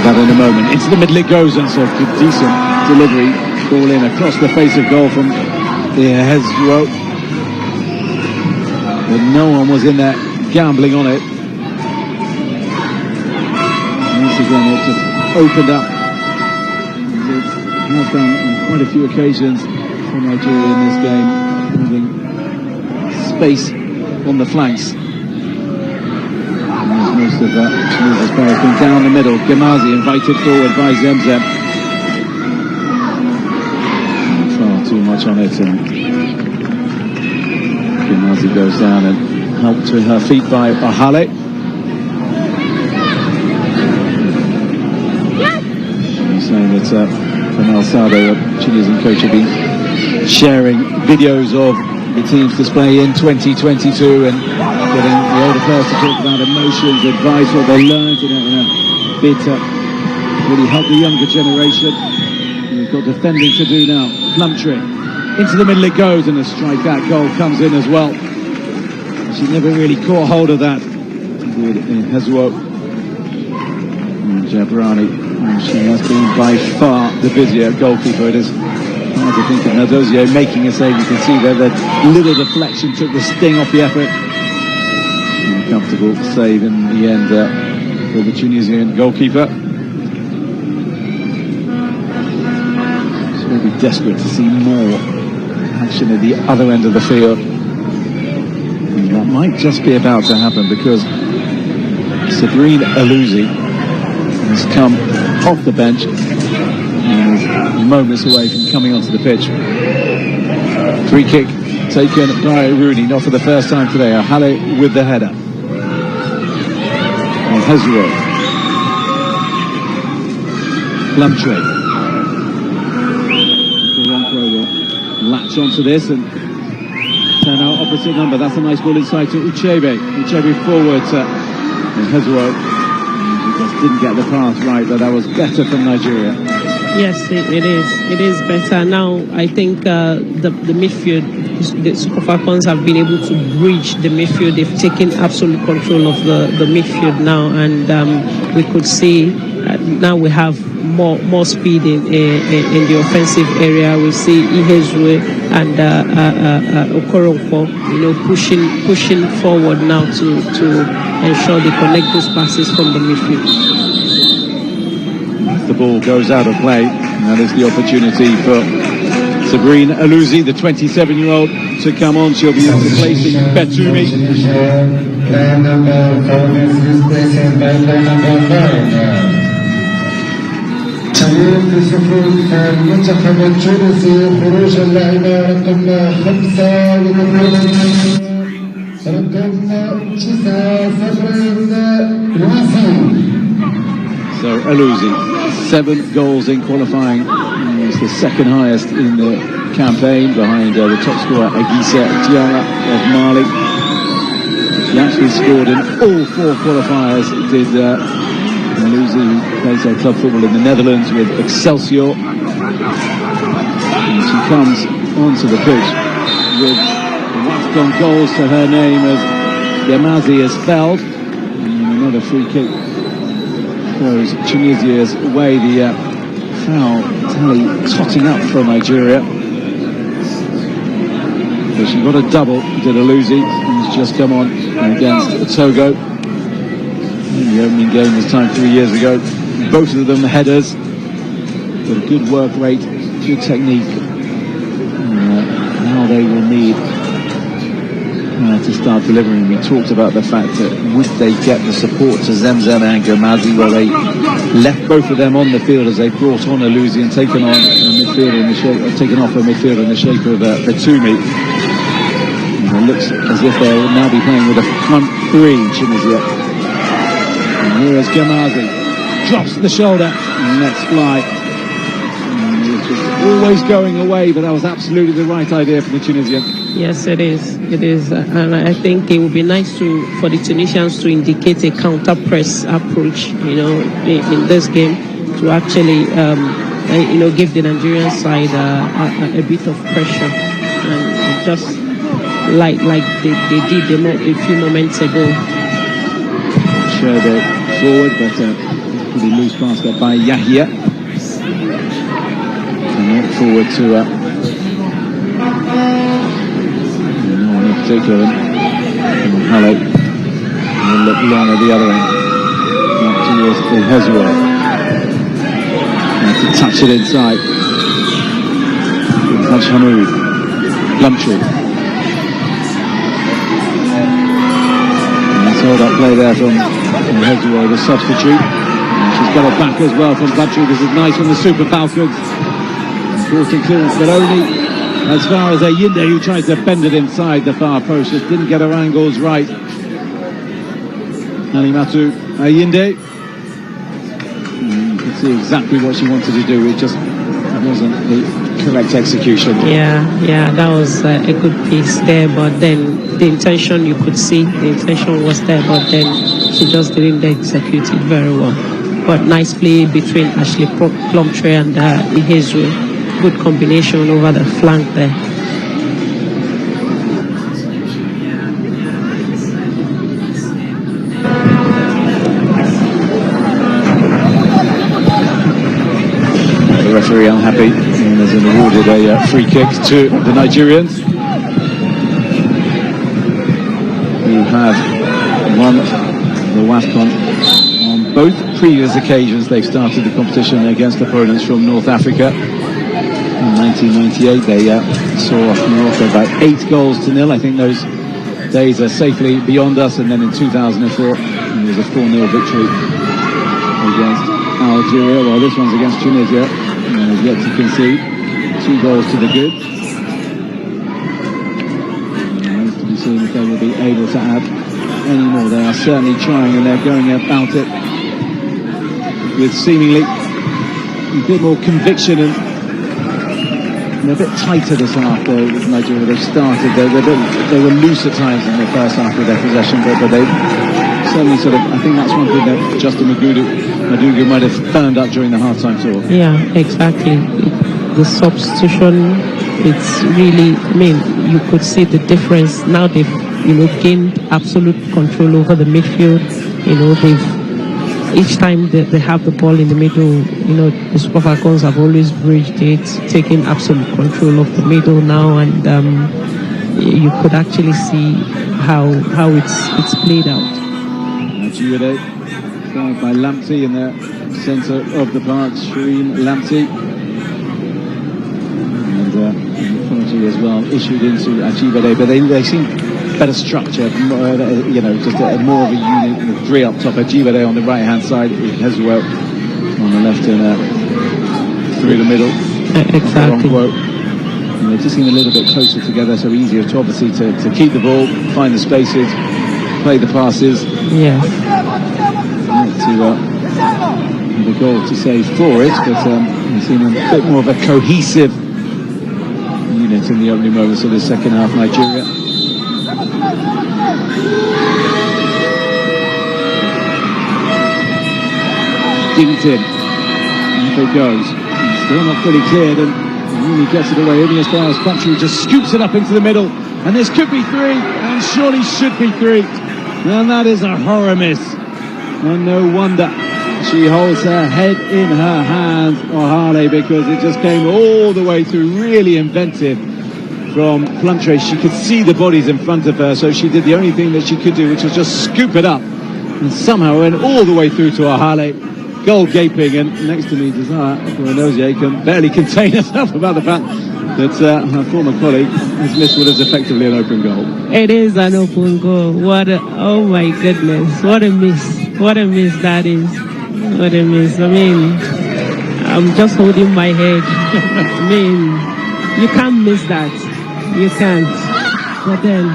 That in a moment. Into the middle it goes, and so decent delivery. Ball in across the face of goal from the Hezro. But no one was in there gambling on it. Once again, it's just opened up. It has done on quite a few occasions for Nigeria in this game, having space on the flanks. Most of that Tunisia's player has been down the middle. Gemazi invited forward by Zemzem. Far too much on it, and Gemazi goes down and helped to her feet by Ahale. She's saying that Kamel Sado, the Tunisian coach, have been sharing videos of the team's display in 2022 and getting the older players to talk about emotions, advice, what they learned in a bid to really help the younger generation. And we've got defending to do now. Plumtree, into the middle it goes, and a strike. That goal comes in as well. She never really caught hold of that. Hezwo and Jabrani. She has been by far the busier goalkeeper. It is hard to think of Nadozie making a save. You can see there the little deflection took the sting off the effort. Comfortable save in the end for the Tunisian goalkeeper. So we'll be desperate to see more action at the other end of the field. And that might just be about to happen, because Sabrine Alouzi has come off the bench and is moments away from coming onto the pitch. Free kick taken by Rooney, not for the first time today. Ahale with the header. Hezro. Plumtree. Toronto will latch onto this and turn out opposite number. That's a nice ball inside to Uchebe. Uchebe forward to Hezro. He just didn't get the pass right, but that was better from Nigeria. Yes, it is. It is better. Now, I think the midfield, the Super Falcons have been able to bridge the midfield. They've taken absolute control of the midfield now, and we could see now we have more speed in the offensive area. We see Ihezwe and Okoronkwo, pushing forward now to ensure they connect those passes from the midfield. The ball goes out of play, and that is the opportunity for Sabrine Alouzi, the 27-year-old, to come on. She'll be replacing Betumi. المنتخب التونسي خروج اللاعبة رقم 5 رقم 9 So Alouzi, 7 goals in qualifying. It's the second highest in the campaign, behind the top scorer Agisa Diarra of Mali. She actually scored in all 4 qualifiers. Did Alouzi, who plays her club football in the Netherlands with Excelsior. And she comes onto the pitch with Wafcon goals to her name as Gemazi has fouled. And another free kick goes Tunisia's way. The foul tally totting up for Nigeria. So she got a double, did Alouzi, who's just come on against Togo. The opening game this time 3 years ago. Both of them headers. Got a good work rate, good technique. Now they will need to start delivering. We talked about the fact that would they get the support to Zemzem and Gemazi, well, they left both of them on the field as they brought on Alouzi and taken on a midfielder in the shape, taken off a midfielder in the shape of Betumi. It looks as if they will now be playing with a front 3, Tunisia. And here is Gemazi, drops the shoulder, and lets fly. It's just always going away, but that was absolutely the right idea for the Tunisian. Yes, it is. It is, and I think it would be nice for the Tunisians to indicate a counter-press approach, in this game, to actually, give the Nigerian side a bit of pressure, and just like they did a few moments ago. Periode forward, but pretty loose pass there by Yahya. And not forward to no one in particular. Hello. And look long at the other end. Not towards the Hezbollah. To touch it inside. Touch Hamoud. Plumtree. Hold up play there from Hezbollah, the substitute. And she's got it back as well from Plumtree. This is nice from the Super Falcons. Important clearance, but only as far as Ayinde, who tried to bend it inside the far post, just didn't get her angles right. Alimatu Ayinde. You can see exactly what she wanted to do. It just wasn't the correct execution. Yeah, that was a good piece there, but then the intention, you could see the intention was there, but then she just didn't execute it very well. But nice play between Ashley Plumtree and Ihezu. Good combination over the flank there. The referee unhappy and has awarded a free kick to the Nigerians, who have won the WAFCON on both previous occasions. They've started the competition against opponents from North Africa. In 1998 they saw Morocco by 8 goals to 0. I think those days are safely beyond us. And then in 2004 it was a 4-0 victory against Algeria. Well, this one's against Tunisia and has yet to concede. 2 goals to the good. Remains to be seen if they will be able to add any more. They are certainly trying, and they're going about it with seemingly a bit more conviction, and they're a bit tighter this half though with Nigeria. They've started, they were loose at times in the first half with their possession, but they certainly sort of, I think that's one thing that Justin Madugu might have firmed up during the half-time tour. Yeah, exactly. The substitution, it's really, I mean, you could see the difference. Now they've, gained absolute control over the midfield. Each time they have the ball in the middle, the Super Falcons have always bridged it, taking absolute control of the middle now, and you could actually see how it's played out. Periode, fouled by Lamptey in the centre of the park, Shireen Lamptey. And penalty as well issued into Ajibade, but they seem better structure, just more of a unit with 3 up top. Ajibade on the right hand side, Hezbollah on the left, and through the middle. Exactly. And they just seem a little bit closer together, so easier to obviously to keep the ball, find the spaces, play the passes. Yeah. The goal to say for it, but we've seen a bit more of a cohesive unit in the opening moments of the second half. Nigeria. Dinked in. If it goes. It's still not fully cleared, and really gets it away. Only as far as Plumtree just scoops it up into the middle. And this could be 3, and surely should be 3. And that is a horror miss. And no wonder she holds her head in her hands, Ohale, because it just came all the way through. Really inventive from Plumtree. She could see the bodies in front of her, so she did the only thing that she could do, which was just scoop it up, and somehow went all the way through to Ohale. Goal gaping, and next to me, Desire Tunisia can barely contain herself about the fact that her former colleague has missed what is effectively an open goal. It is an open goal. Oh my goodness, what a miss. What a miss that is. What a miss. I mean, I'm just holding my head. I mean, you can't miss that. You can't. But then,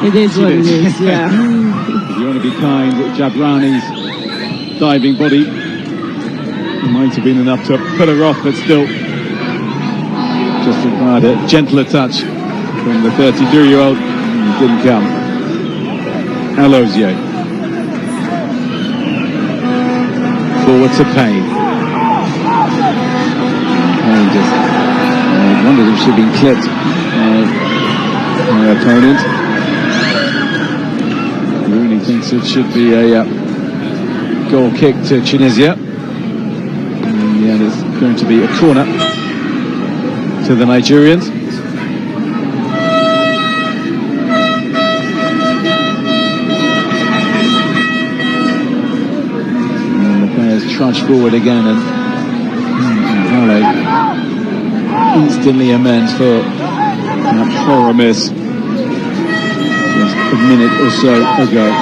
it is what it is. Yeah. If you want to be kind, Jabrani's diving body might have been enough to put her off, but still just required a gentler touch from the 33-year-old. Didn't come. Alozie forward to Payne. And just wondered if she'd been clipped by her opponent. Rooney thinks it should be a goal kick to Tunisia. And yeah, it's going to be a corner to the Nigerians. And the players trudge forward again, and Hale instantly amends for that horror miss just a minute or so ago.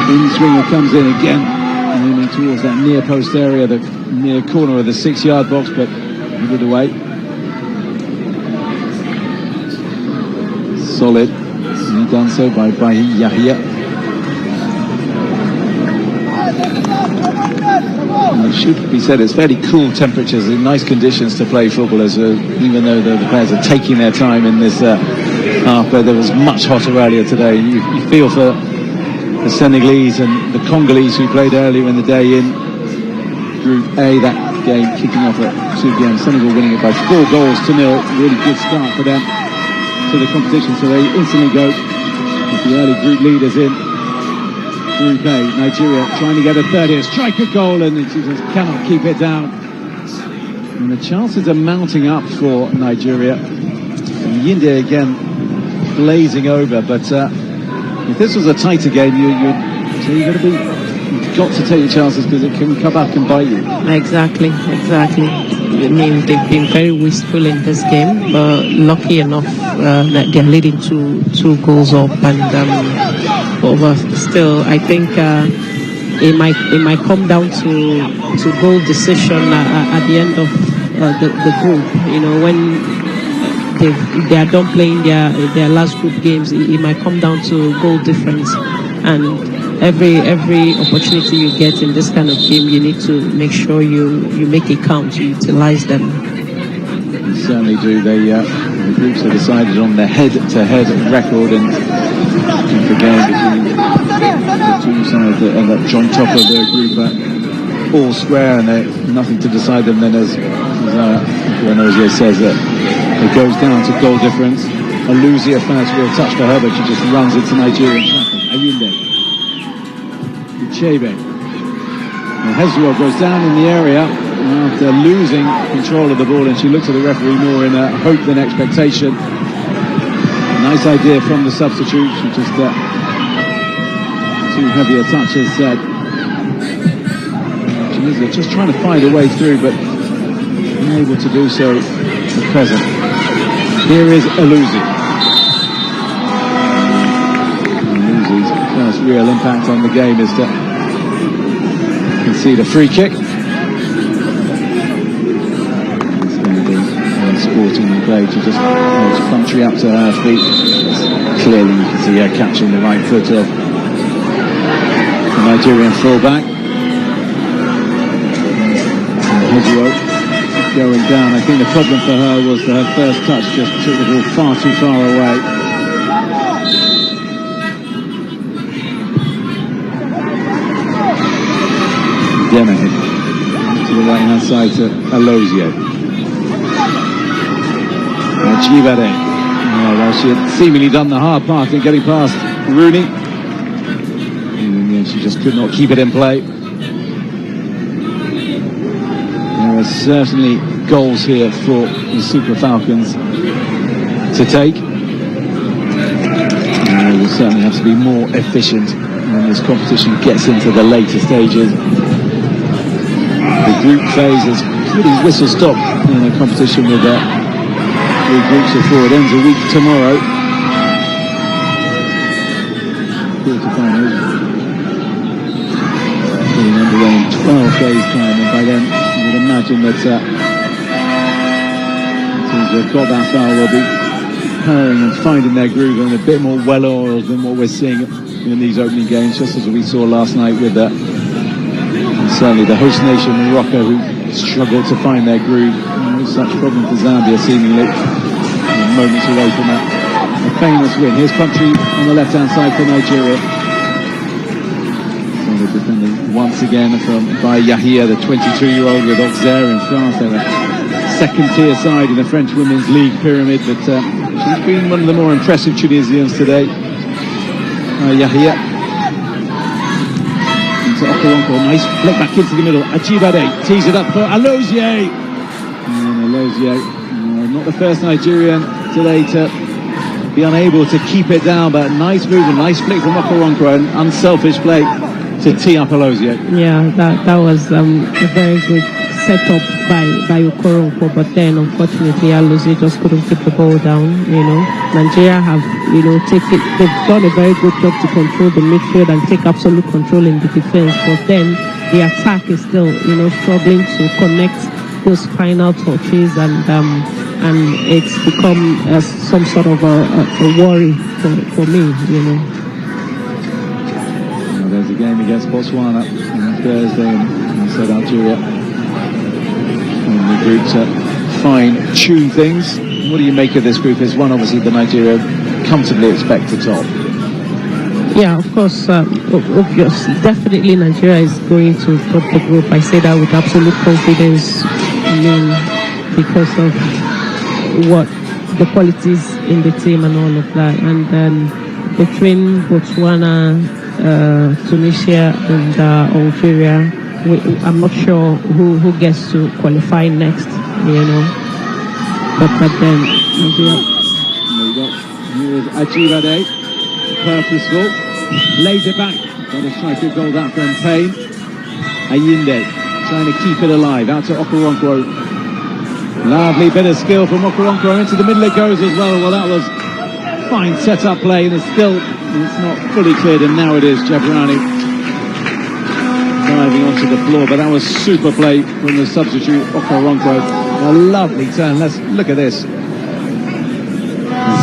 In-swinger comes in again, aiming towards that near post area, the near corner of the 6-yard box, but headed away. Solid, and he done so by Yahya. It should be said, it's fairly cool temperatures and nice conditions to play football, as even though the players are taking their time in this half, but it was much hotter earlier today. You feel for the Senegalese and the Congolese who played earlier in the day in Group A, that game kicking off at 2 p.m. Senegal winning it by 4 goals to 0. Really good start for them to the competition, so they instantly go with the early group leaders in Group A. Nigeria trying to get a 30th striker goal, and she just cannot keep it down. And the chances are mounting up for Nigeria. And Yinde again blazing over, but if this was a tighter game, you've got to take your chances, because it can come back and bite you. Exactly. I mean, they've been very wasteful in this game, but lucky enough that they're leading 2 goals up, and but still, I think it might come down to goal decision at the end of the group. You know, when they are done playing their last group games, it might come down to goal difference, and every opportunity you get in this kind of game, you need to make sure you make it count, you utilize them. They certainly do. The groups are decided on the head-to-head record, and the game between the 2 sides that end up joint top of their group all square, and nothing to decide them. Then, as Tunisia says, that it goes down to goal difference. Alusia first real touch for her, but she just runs into Nigerian tackle. Ayinde, Uchebe, and Hezbollah goes down in the area after losing control of the ball, and she looks at the referee more in hope than expectation. Nice idea from the substitute. She just too heavy a touch, as said. Tunisia just trying to find a way through, but unable to do so at present. Here is Alusi. Alusi's first real impact on the game is to concede a free kick. It's going to be sporting play to just country up to her feet. Clearly you can see her catching the right foot of the Nigerian fullback. Going down. I think the problem for her was that her first touch just took the ball far too far away. Demahin to the right hand side to Alozio. Chibade. Well, she had seemingly done the hard part in getting past Rooney, and she just could not keep it in play. There are certainly goals here for the Super Falcons to take. And they will certainly have to be more efficient when this competition gets into the later stages. The group phase is pretty whistle-stop in a competition with 3 groups of 4. It ends a week tomorrow. Quarterfinals getting underway in 12 days' time, and by then you would imagine that teams who have got that far will be purring and finding their groove and a bit more well-oiled than what we're seeing in these opening games, just as we saw last night with certainly the host nation Morocco, who struggled to find their groove. No such problem for Zambia, seemingly. Moments away from that a famous win. Here's country on the left-hand side for Nigeria. So they're defending once again by Yahya, the 22-year-old with Auxerre in France. They're a second-tier side in the French Women's League pyramid, but she's been one of the more impressive Tunisians today. Yahya. Into Okoronkwo, nice flick back into the middle. Ajibade tees it up for Alozie. And Alozie, not the first Nigerian today to be unable to keep it down, but nice move and nice flick from Okoronkwo, and unselfish play to tee up Alozie. Yeah, that was a very good setup by Okoronkwo, but then unfortunately Alozie just couldn't keep the ball down. Nigeria have they've done a very good job to control the midfield and take absolute control in the defense, but then the attack is still struggling to connect those final touches, and it's become some sort of a worry for me. There's a game against Botswana on Thursday in South Algeria. And the group to fine-tune things. What do you make of this group? It's one obviously the Nigeria comfortably expect to top. Yeah, of course, obviously, definitely Nigeria is going to top the group. I say that with absolute confidence, because of what the qualities in the team and all of that. And then between Botswana, Tunisia and Algeria, I'm not sure who gets to qualify next, But then, Here is Ajibade, purposeful, lays it back. Got to strike a goal that from Payne. Ayinde trying to keep it alive. Out to Okoronkwo. Lovely bit of skill from Okoronkwo. Into the middle it goes as well. Well, that was fine set-up play, and it's not fully cleared, and now it is. Jabrani diving onto the floor, but that was super play from the substitute Okoronkwo. A lovely turn. Let's look at this.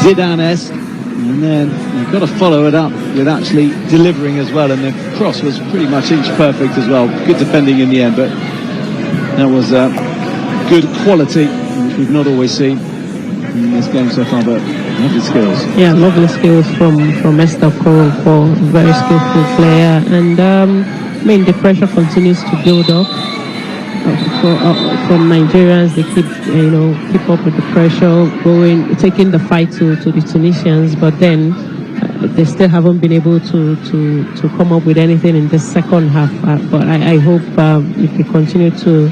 Zidane-esque, and then you've got to follow it up with actually delivering as well, and the cross was pretty much inch perfect as well. Good defending in the end, but that was good quality, which we've not always seen in this game so far, but lovely skills. Yeah, lovely skills from Esther Okoronkwo, very skillful player, and the pressure continues to build up from Nigerians. They keep up with the pressure, taking the fight to the Tunisians, but then they still haven't been able to come up with anything in the second half. But I hope if they continue to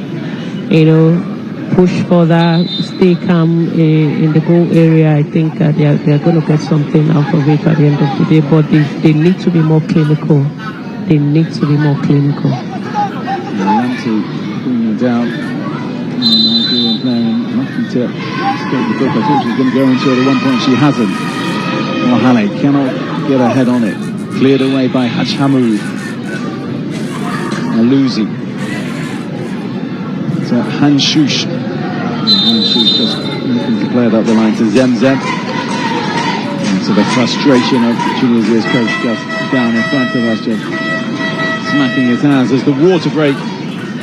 push further, stay calm in the goal area, I think they are going to get something out of it at the end of the day. But they need to be more clinical. They need to be more clinical. Bringing it down. Nigerian player lucky to escape the book. I thought she was going to go into it at one point. She hasn't. Mohale cannot get her head on it. Cleared away by Haj Hamoud. Aluzi. To Hanshush. Hanshush just looking to play it up the line to Zemzem. And to the frustration of Tunisia's coach just down in front of us, just smacking his hands as the water break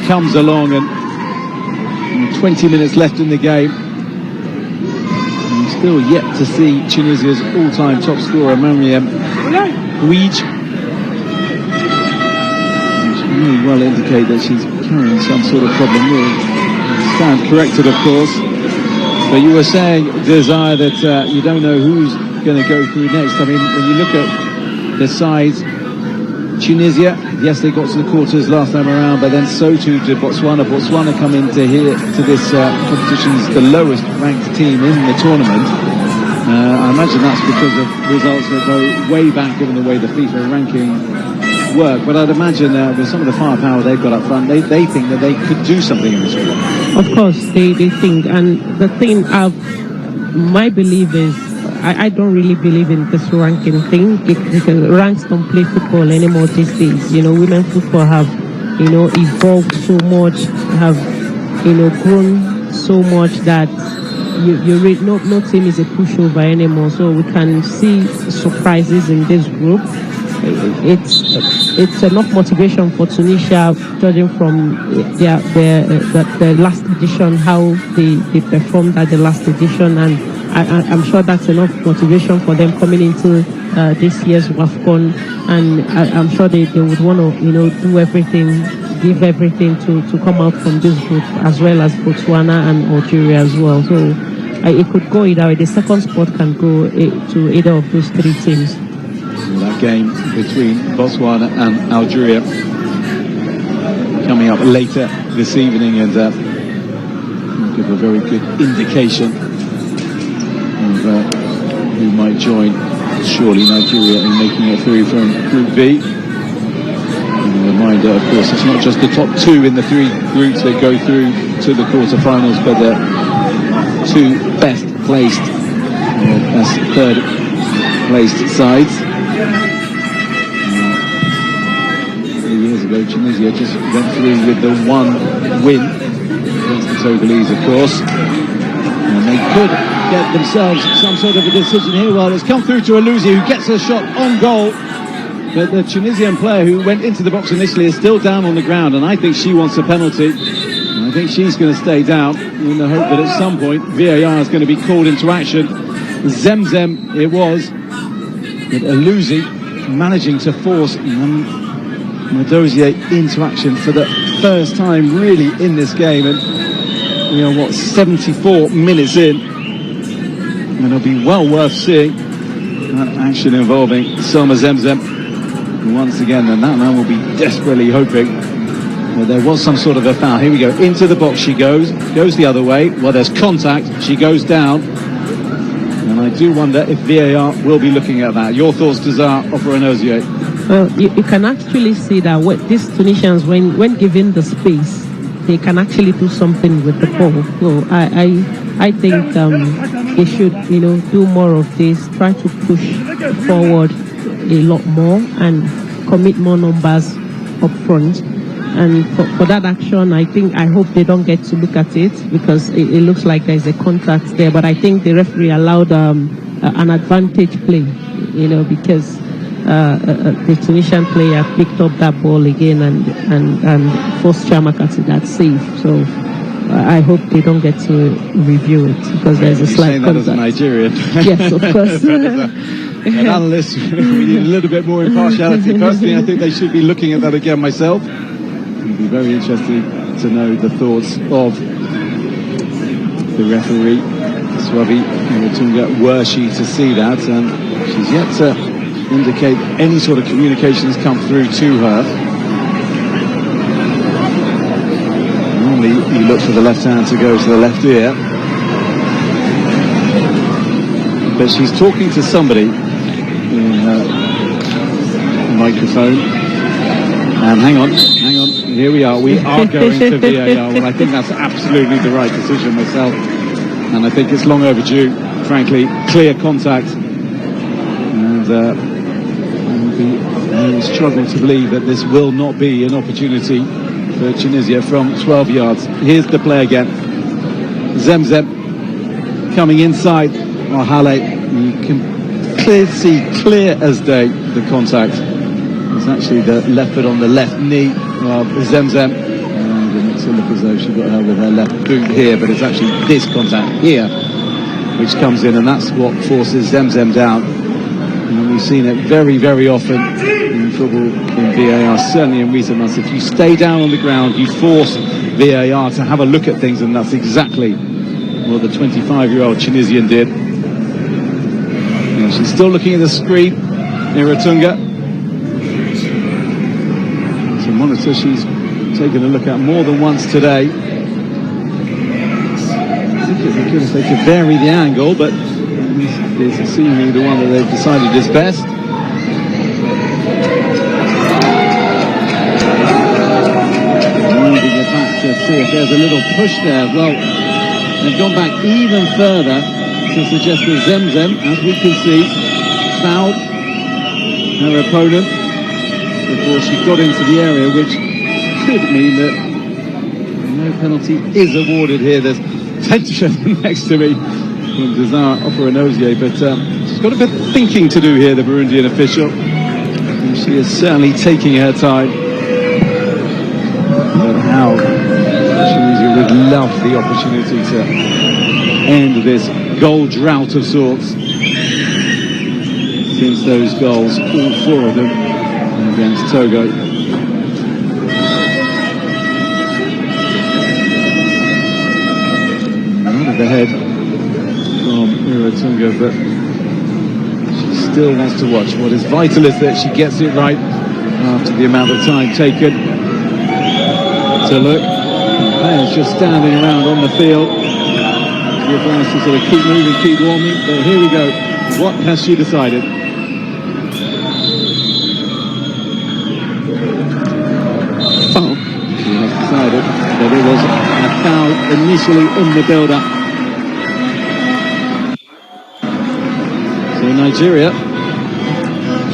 comes along, and 20 minutes left in the game. And still yet to see Tunisia's all-time top scorer, Mariam Ouij. Which may well indicate that she's carrying some sort of problem. We'll stand corrected, of course. But you were saying, Desire, that you don't know who's going to go through next. I mean, when you look at the sides, Tunisia, yes, they got to the quarters last time around, but then so too did Botswana. Botswana come into this competition as the lowest ranked team in the tournament. I imagine that's because of results that go way back, given the way the FIFA ranking work. But I'd imagine with some of the firepower they've got up front, they think that they could do something in this tournament. Of course, they think, and the thing, my belief is, I don't really believe in this ranking thing, because ranks don't play football anymore these days. Women football have, evolved so much, have, grown so much that no team is a pushover anymore. So we can see surprises in this group. It's enough motivation for Tunisia, judging from the last edition, how they performed at the last edition, and I'm sure that's enough motivation for them coming into this year's WAFCON, and I'm sure they would want to do everything, give everything to come out from this group, as well as Botswana and Algeria as well. So it could go either way. The second spot can go to either of those three teams. That game between Botswana and Algeria coming up later this evening, and will give a very good indication of who might join. Surely Nigeria in making it through from Group B. And a reminder, of course, it's not just the top two in the three groups that go through to the quarterfinals, but the two best placed, as third placed sides. 3 years ago, Tunisia just went through with the one win against the Togolese, of course. And they could get themselves some sort of a decision here. Well, it's come through to Alouzi, who gets a shot on goal. But the Tunisian player who went into the box initially is still down on the ground, and I think she wants a penalty. And I think she's going to stay down in the hope that at some point VAR is going to be called into action. Zemzem it was, but Alouzi managing to force Madozie into action for the first time really in this game, and we are 74 minutes in, and it'll be well worth seeing that action involving Salma Zemzem once again, and that man will be desperately hoping that there was some sort of a foul. Here we go, into the box she goes the other way. Well, there's contact, she goes down, and I do wonder if VAR will be looking at that. Your thoughts, Desire Operanozie? Well, you can actually see that these Tunisians, when given the space, they can actually do something with the ball. So I think they should, do more of this, try to push forward a lot more and commit more numbers up front. And for that action, I hope they don't get to look at it, because it looks like there's a contact there. But I think the referee allowed an advantage play, because the Tunisian player picked up that ball again and forced Chiamaka to that save. So I hope they don't get to review it, because there's a slight contact. That as a Nigerian. Yes, of course. An analyst, we need a little bit more impartiality. Personally, I think they should be looking at that again myself. It'd be very interesting to know the thoughts of the referee, Swavi Ratunga, were she to see that, and she's yet to indicate any sort of communication has come through to her. Normally you look for the left hand to go to the left ear, but she's talking to somebody in her microphone. And hang on, here we are going to VAR. Well, I think that's absolutely the right decision myself, and I think it's long overdue, frankly. Clear contact, and I will struggle to believe that this will not be an opportunity for Tunisia from 12 yards. Here's the play again. Zemzem coming inside. Oh, Halle, you can see clear as day the contact. It's actually the left foot on the left knee of Zemzem. And it makes it look as though she got her with her left boot here, but it's actually this contact here which comes in, and that's what forces Zemzem down. And we've seen it very, very often in football, in VAR, certainly in recent months. If you stay down on the ground, you force VAR to have a look at things, and that's exactly what the 25-year-old Tunisian did. And she's still looking at the screen, Iratunga. It's a monitor she's taken a look at more than once today. I think it'd be good if they could vary the angle, but this is seemingly the one that they've decided is best. Moving it back to see if there's a little push there. Well, they've gone back even further to suggest that Zemzem, as we can see, fouled her opponent before she got into the area, which could mean that no penalty is awarded here. There's tension next to me from Desire Operanozie, but she's got a bit of thinking to do here, the Burundian official. And she is certainly taking her time. But how Tunisia would love the opportunity to end this goal drought of sorts. Since those goals, all four of them against Togo. Out of the head from Iratunga, but she's still wants to watch. What is vital is that she gets it right after the amount of time taken to look. Players just standing around on the field. She advised to sort of keep moving, keep warming. But here we go. What has she decided? Foul. She has decided that it was a foul initially in the build-up. So Nigeria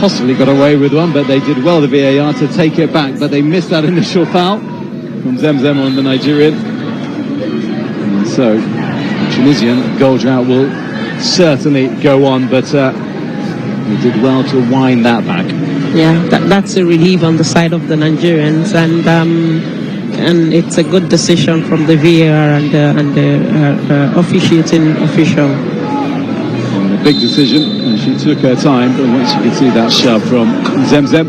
possibly got away with one, but they did well, the VAR, to take it back. But they missed that initial foul from Zemzem on the Nigerian. And so the Tunisian goal drought will certainly go on, but they did well to wind that back. Yeah, that's a relief on the side of the Nigerians, and it's a good decision from the VAR and the officiating official. And a big decision, and she took her time, but once you could see that shove from Zemzem,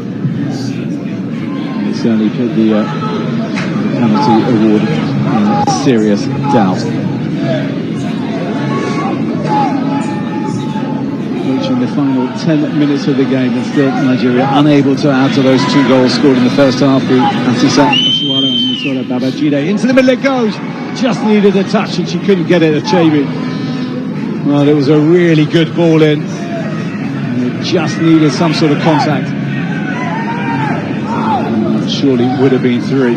it certainly put the penalty award in serious doubt. In the final 10 minutes of the game, and still Nigeria unable to add to those 2 goals scored in the first half through Asisa Oshuala and Nisola Babajide. Into the middle it goes, just needed a touch and she couldn't get it. Achebi. Well, it was a really good ball in, and it just needed some sort of contact. Surely would have been 3.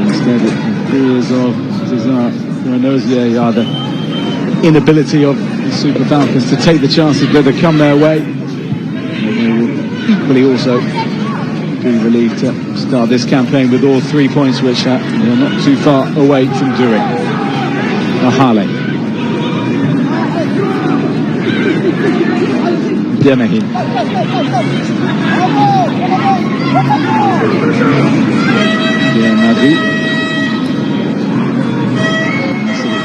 Instead it appears of Cesar Tunisia are the inability of the Super Falcons to take the chances that have come their way. And they will equally also be relieved to start this campaign with all 3 points, which they're not too far away from doing. Ahale. Demehin. Diamadi.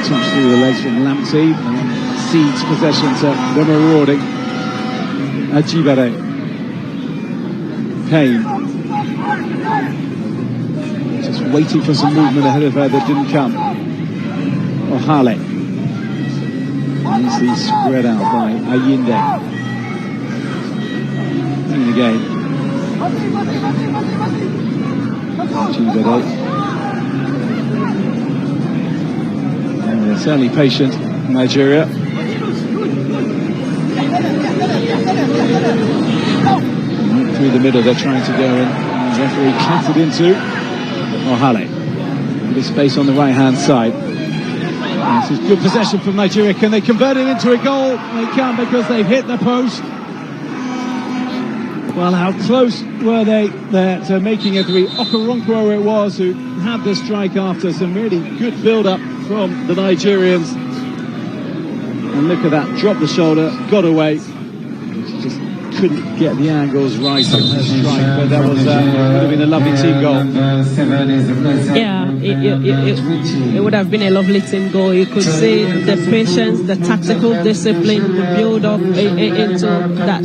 Touch through the legs from Lamptey, and cedes possession to the marauding Ajibare. Kane just waiting for some movement ahead of her that didn't come. Ohale easily spread out by Ayinde. And again Ajibare. They're certainly patient, Nigeria. Through the middle they're trying to go, and the referee clattered into Ohale. Bit of space on the right hand side. And this is good possession from Nigeria. Can they convert it into a goal? They can, because they've hit the post. Well, how close were they there to making a 3? Okoronkwo it was who had the strike after some really good build-up from the Nigerians. And look at that, dropped the shoulder, got away. She just couldn't get the angles right on her strike, but that was would have been a lovely team goal. Yeah, it would have been a lovely team goal. You could see the patience, the tactical discipline, the build up into that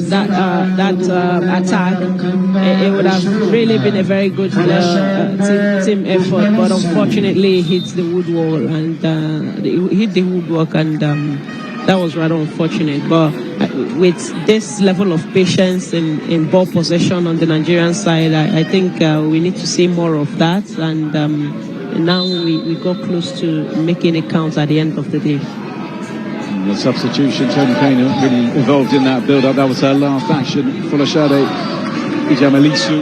attack. It would have really been a very good team effort, but unfortunately it hit the wood wall, and it hit the woodwork, and that was rather unfortunate. But with this level of patience in ball possession on the Nigerian side, I think we need to see more of that, and now we got close to making it count at the end of the day. The substitution, Tony Kane really involved in that build-up. That was her last action. Folashade Ijamalisu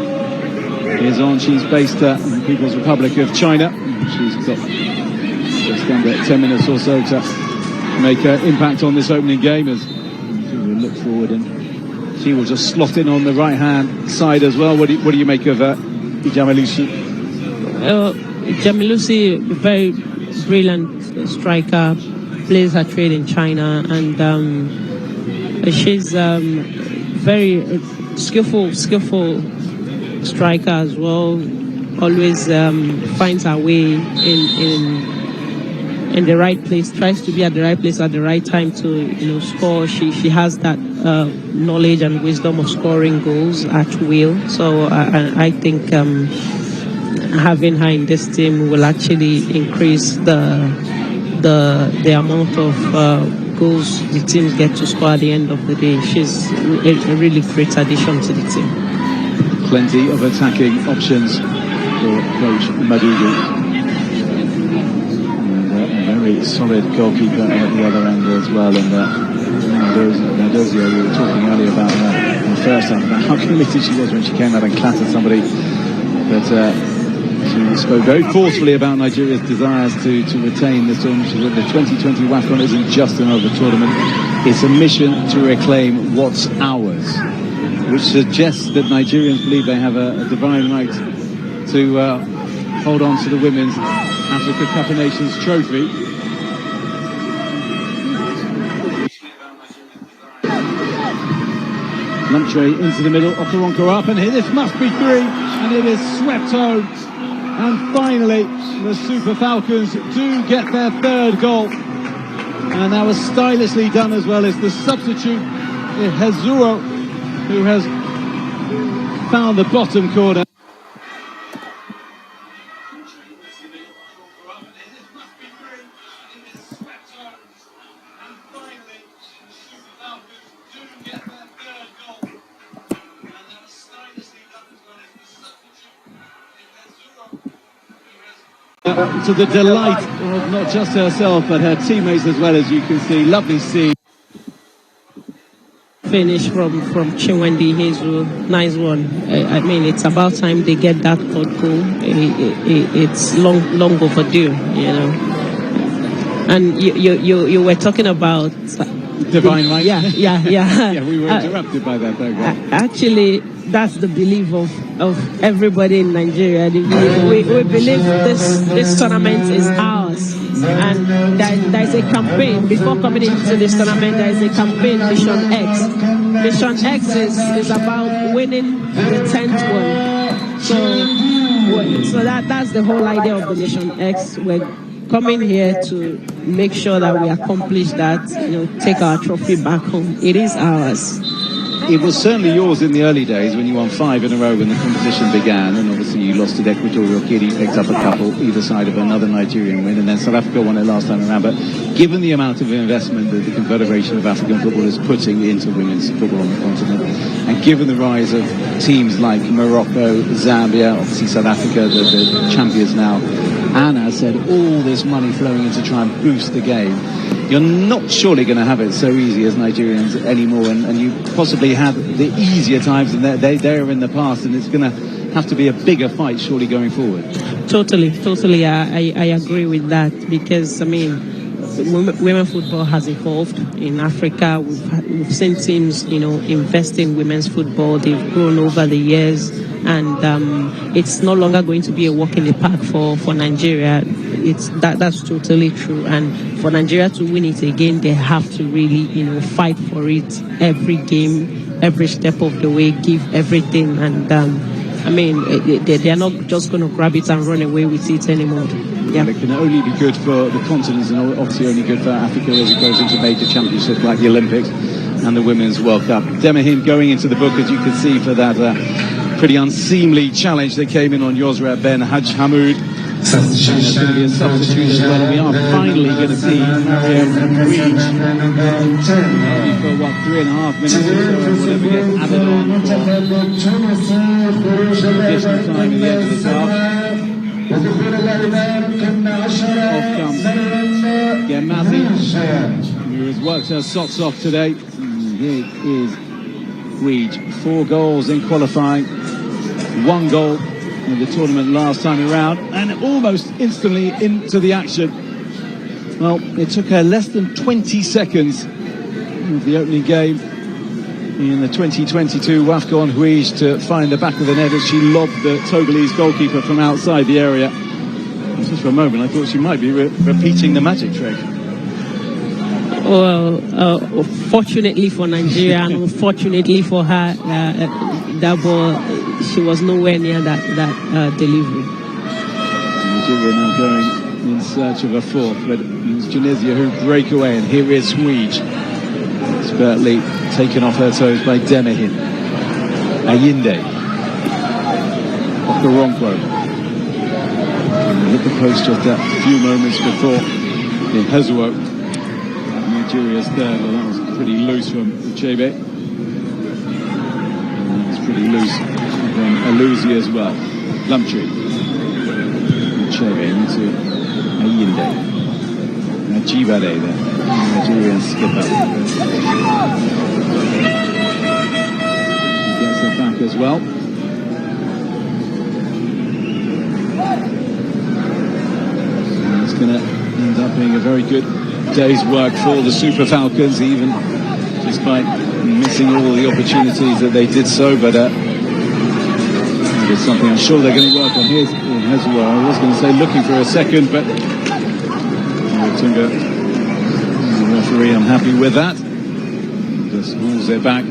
is on. She's based in the People's Republic of China. She's got just under 10 minutes or so to make an impact on this opening game, as we'll look forward, and she will just slot in on the right hand side as well. What do you make of Ijamalisu? Ijamalisu, very brilliant striker, plays her trade in China, and she's very skillful striker as well. Always finds her way in the right place, tries to be at the right place at the right time to score. She has that knowledge and wisdom of scoring goals at will. So I think having her in this team will actually increase the amount of goals the teams get to score at the end of the day. She's a really great addition to the team. Plenty of attacking options for Coach Madugu. And a very solid goalkeeper at the other end as well. And Nardozio, we were talking earlier about her in the first half, about how committed she was when she came out and clattered somebody. But she spoke very forcefully about Nigeria's desires to retain the tournament. She said the 2020 WAFCON isn't just another tournament, it's a mission to reclaim what's ours, which suggests that Nigerians believe they have a divine right to hold on to the Women's Africa Cup of Nations trophy. Lumptre into the middle, Okaronko up, and here this must be three, and it is swept home. And finally, the Super Falcons do get their third goal. And that was stylishly done as well as the substitute, Hezuro, who has found the bottom corner. To the delight of not just herself but her teammates as well, as you can see. Lovely scene. Finish from Chinwendu Hezu, nice one. I mean, it's about time they get that third goal. It's long overdue, you know. And you were talking about divine right. Yeah. Yeah, we were interrupted by that third goal. Actually, that's the belief of everybody in Nigeria. We believe this tournament is ours. And there is a campaign before coming into this tournament. There is a campaign, Mission X. Mission X is about winning the 10th one. So that's the whole idea of the Mission X. We're coming here to make sure that we accomplish that. Take our trophy back home. It is ours. It was certainly yours in the early days when you won 5 in a row when the competition began, and obviously you lost to Equatorial Guinea, picked up a couple either side of another Nigerian win, and then South Africa won it last time around. But given the amount of investment that the Confederation of African Football is putting into women's football on the continent, and given the rise of teams like Morocco, Zambia, obviously South Africa, the champions now, and as I said, all this money flowing in to try and boost the game, you're not surely going to have it so easy as Nigerians anymore, and you possibly had the easier times, and they're in the past, and it's going to have to be a bigger fight surely going forward. Totally, I agree with that, because I mean, women football has evolved in Africa. We've seen teams, invest in women's football. They've grown over the years, and it's no longer going to be a walk in the park for Nigeria. That's totally true. And for Nigeria to win it again, they have to really, fight for it every game, every step of the way, give everything. And I mean, they're not just going to grab it and run away with it anymore. Yeah. Well, it can only be good for the continent, and obviously only good for Africa as it goes into major championships like the Olympics and the Women's World Cup. Demahim going into the book, as you can see, for that pretty unseemly challenge that came in on Yosra Ben Haj Hamoud. There's going to be a substitute as well. We are finally going to see Mario Reach for 3.5 minutes or so. Whatever gets added on for additional time at the end of this half. Off comes Gemazi, who has worked her socks off today. Here is Reach. 4 goals in qualifying, 1 goal in the tournament last time around, and almost instantly into the action. Well, it took her less than 20 seconds of the opening game in the 2022 WAFCON Huige to find the back of the net as she lobbed the Togolese goalkeeper from outside the area. Just for a moment I thought she might be repeating the magic trick. Well, fortunately for Nigeria and unfortunately for her, that ball, she was nowhere near that delivery. Nigeria now going in search of a fourth, but it's Tunisia who break away, and here is Huige. Expertly taken off her toes by Demahim. Ayinde. Okaronko. Hit the post just a few moments before in Hezuo. Nigeria's third. Well, that was pretty loose from Uchebe. That was pretty loose from Alusi as well. Plumtree. Uchebe into Ayinde. Najibade there. Nigerian skipper. He gets it back as well. And it's going to end up being a very good day's work for the Super Falcons, even despite missing all the opportunities that they did so. But it's something I'm sure they're going to work on here as well. I was going to say looking for a second, but Tunga, the referee, unhappy with that. Just rules it back.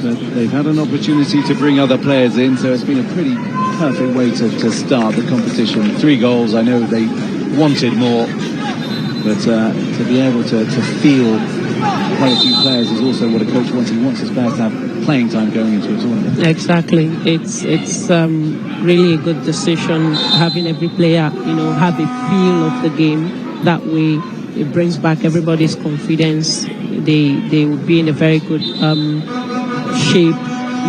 But they've had an opportunity to bring other players in, so it's been a pretty perfect way to start the competition. 3 goals, I know they wanted more, but to be able to feel quite a few players is also what a coach wants. He wants his players to have playing time going into a tournament. Exactly. It's really a good decision having every player, have a feel of the game. That way, it brings back everybody's confidence. They will be in a very good shape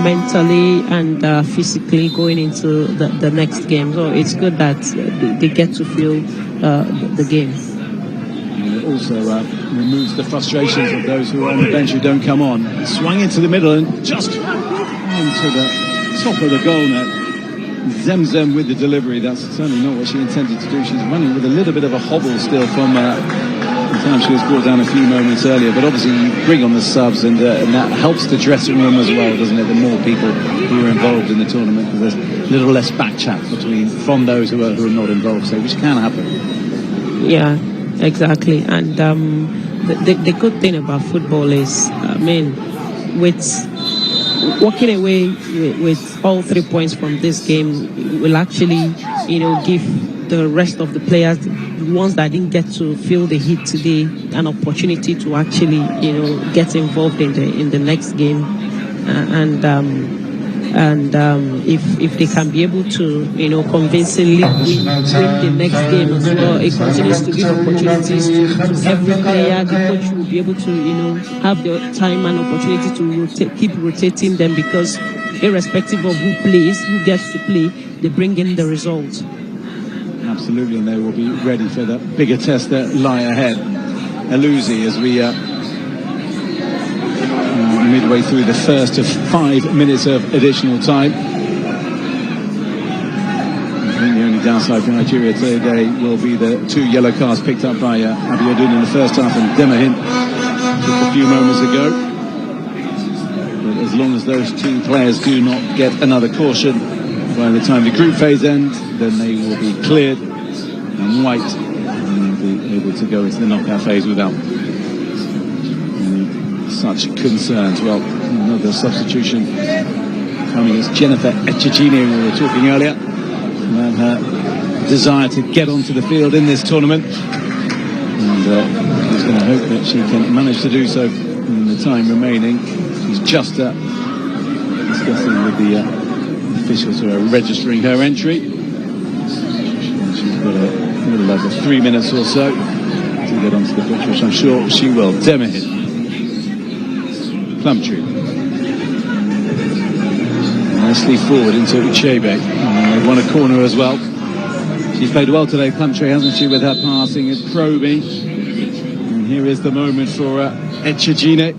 mentally and physically going into the next game. So it's good that they get to feel the game. And it also removes the frustrations of those who are on the bench who don't come on. Swung into the middle and just onto the top of the goal net. Zemzem with the delivery. That's certainly not what she intended to do. She's running with a little bit of a hobble still from the time she was brought down a few moments earlier. But obviously you bring on the subs and that helps the dressing room as well, doesn't it? The more people who are involved in the tournament, because there's a little less back chat from those who are not involved, so which can happen. Yeah, exactly. And the good thing about football is, with walking away with all 3 points from this game will actually, give the rest of the players, the ones that didn't get to feel the heat today, an opportunity to actually, get involved in the next game, if they can be able to, convincingly win the next game as well, it continues to give opportunities to every player. The coach will be able to, have the time and opportunity to keep rotating them, because irrespective of who plays, who gets to play, they bring in the results. Absolutely, and they will be ready for the bigger tests that lie ahead. Alusi, as we midway through the first of 5 minutes of additional time. I think the only downside for Nigeria today will be the 2 yellow cards picked up by Abiodun in the first half and Demahin just a few moments ago. But as long as those 2 players do not get another caution by the time the group phase ends, then they will be cleared and white and be able to go into the knockout phase without such concerns. Well, another substitution coming is Jennifer Echegini, we were talking earlier about her desire to get onto the field in this tournament, and she's going to hope that she can manage to do so in the time remaining. She's just discussing with the officials who are registering her entry. And she's got a little over 3 minutes or so to get onto the pitch, which I'm sure she will. Demahin. Plumtree. Nicely forward into Uchebe. They've won a corner as well. She's played well today, Plumtree, hasn't she, with her passing and probing. And here is the moment for Echegini.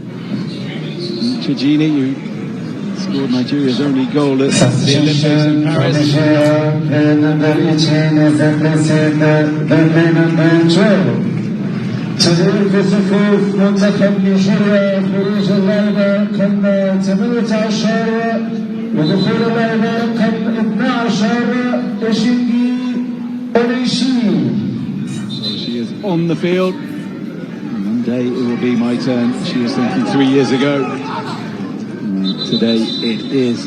Echegini, who scored Nigeria's only goal at the Olympics in Paris. تدريب في صفوف منتخب نيجيريا خروج اللاعبة رقم 18 ودخول اللاعبة رقم 12 إشينجي أونيشي. So she is on the field. One day it will be my turn. She was thinking 3 years ago. And today it is.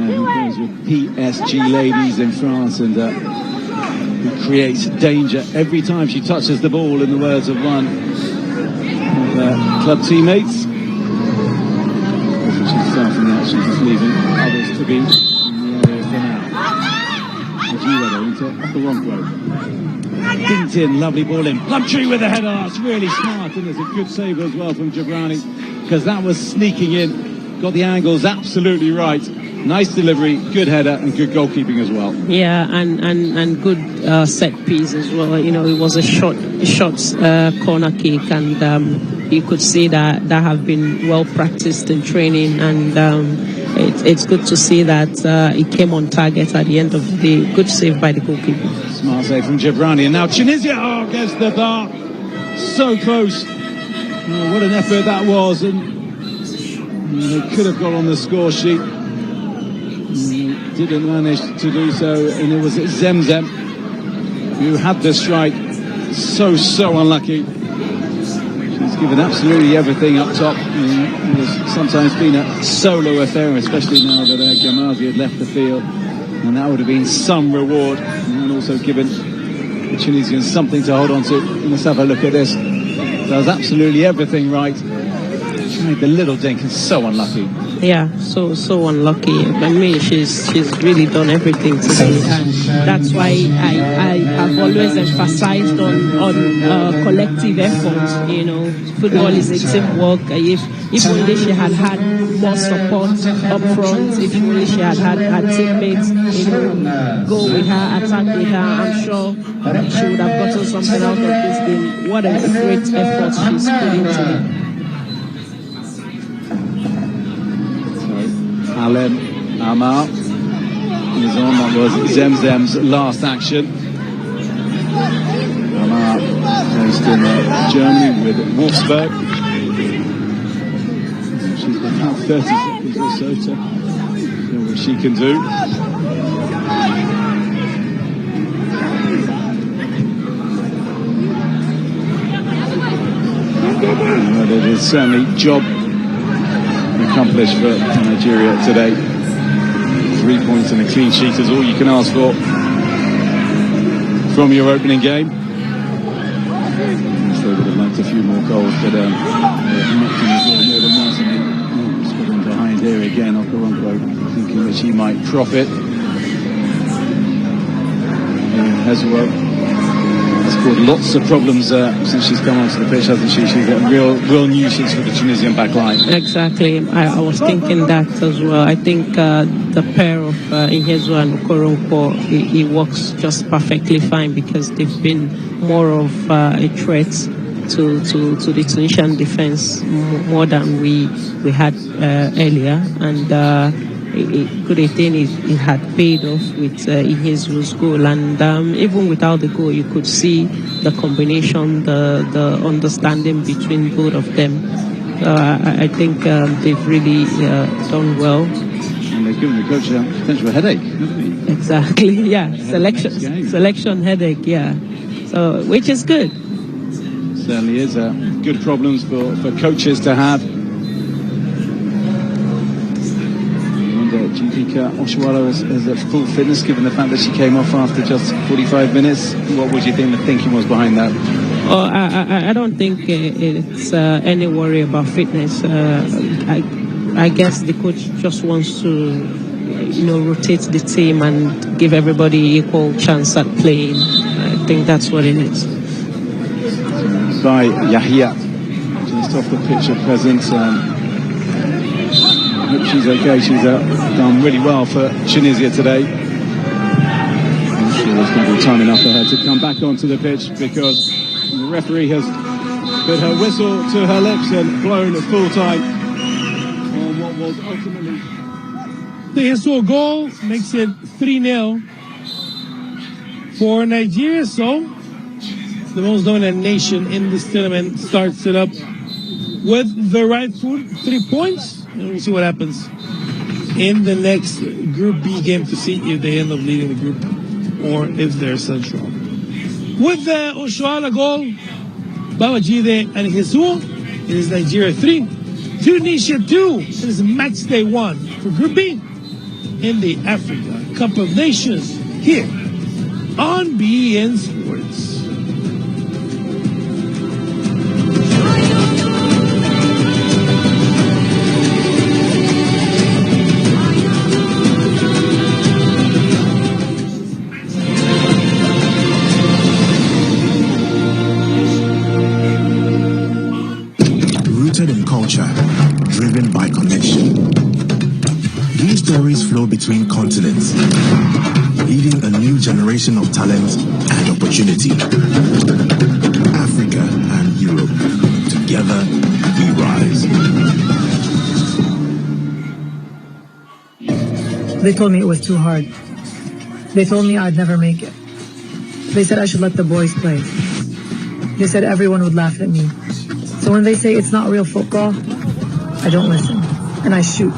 Who plays with PSG ladies in France and who creates danger every time she touches the ball, in the words of one of her club teammates. She's starting out, she's just leaving others to be in the area for now. Into off the wrong road. dinked in, lovely ball in. Plumtree with a header, that's really smart, and there's a good save as well from Jabrani, because that was sneaking in, got the angles absolutely right. Nice delivery, good header, and good goalkeeping as well. Yeah, and good set piece as well. You know, it was a short corner kick, and you could see that have been well practiced in training, and it's good to see that it came on target at the end of the day. Good save by the goalkeeper. Smart save from Jabrani, and now Tunisia against the bar. So close. Oh, what an effort that was, and they could have got on the score sheet. Didn't manage to do so, and it was Zemzem who had the strike. So unlucky. She's given absolutely everything up top. It has sometimes been a solo affair, especially now that Gamazi had left the field, and that would have been some reward, and also given the Tunisians something to hold on to. And let's have a look at this. Does absolutely everything right. Tried the little dink, and so unlucky. Yeah, so unlucky. I mean, she's really done everything today, and that's why I have always emphasized on collective effort. You know, football is a teamwork. If only she had more support up front, if only she had her teammates, you know, go with her, attack with her, I'm sure she would have gotten something out of this game. What a great effort she's putting today. Alem Amar is on. That was Zemzem's last action. Amar based in Germany with Wolfsburg. She's got about 30 seconds or so to see what she can do. But it is certainly job accomplished for Nigeria today. 3 points and a clean sheet is all you can ask for from your opening game. So they would have liked a few more goals, but not going to do more than once. Scoring behind here again, Okoronkwo thinking that she might profit. Hezbollah has caused lots of problems since she's come onto the pitch, hasn't she? She's a real nuisance for the Tunisian back line. Exactly. I was thinking that as well. I think the pair of Inhezu and Okoronkwo, it works just perfectly fine, because they've been more of a threat to the Tunisian defense more than we had earlier, and good thing it had paid off with Inhezu's goal, and even without the goal you could see the combination, the understanding between both of them. I think they've really done well. And they've given the coach a potential headache, haven't they? Exactly, yeah. Selection headache, yeah. So, which is good. Certainly is. Good problems for coaches to have. Jindika Oshuala is at full fitness, given the fact that she came off after just 45 minutes. What would you think the thinking was behind that? Oh, I don't think it's any worry about fitness. I guess the coach just wants to, rotate the team and give everybody equal chance at playing. I think that's what it is. By Yahia, just off the pitch at present. I hope she's okay. She's done really well for Tunisia today. I'm sure there's going to be time enough for her to come back onto the pitch, because the referee has put her whistle to her lips and blown at full time on what was ultimately the Hisso goal. Makes it 3-0 for Nigeria. So the most dominant nation in this tournament starts it up with the right foot, 3 points. And we'll see what happens in the next Group B game to see if they end up leading the group or if they're central. With the Oshuala goal, Babajide and Hisu, it is Nigeria 3, Tunisia 2. It is match day 1 for Group B in the Africa Cup of Nations here on BEN Sports. by connection. These stories flow between continents, leading a new generation of talent and opportunity. Africa and Europe, together we rise. They told me it was too hard. They told me I'd never make it. They said I should let the boys play. They said everyone would laugh at me. So when they say it's not real football, I don't listen, and I shoot.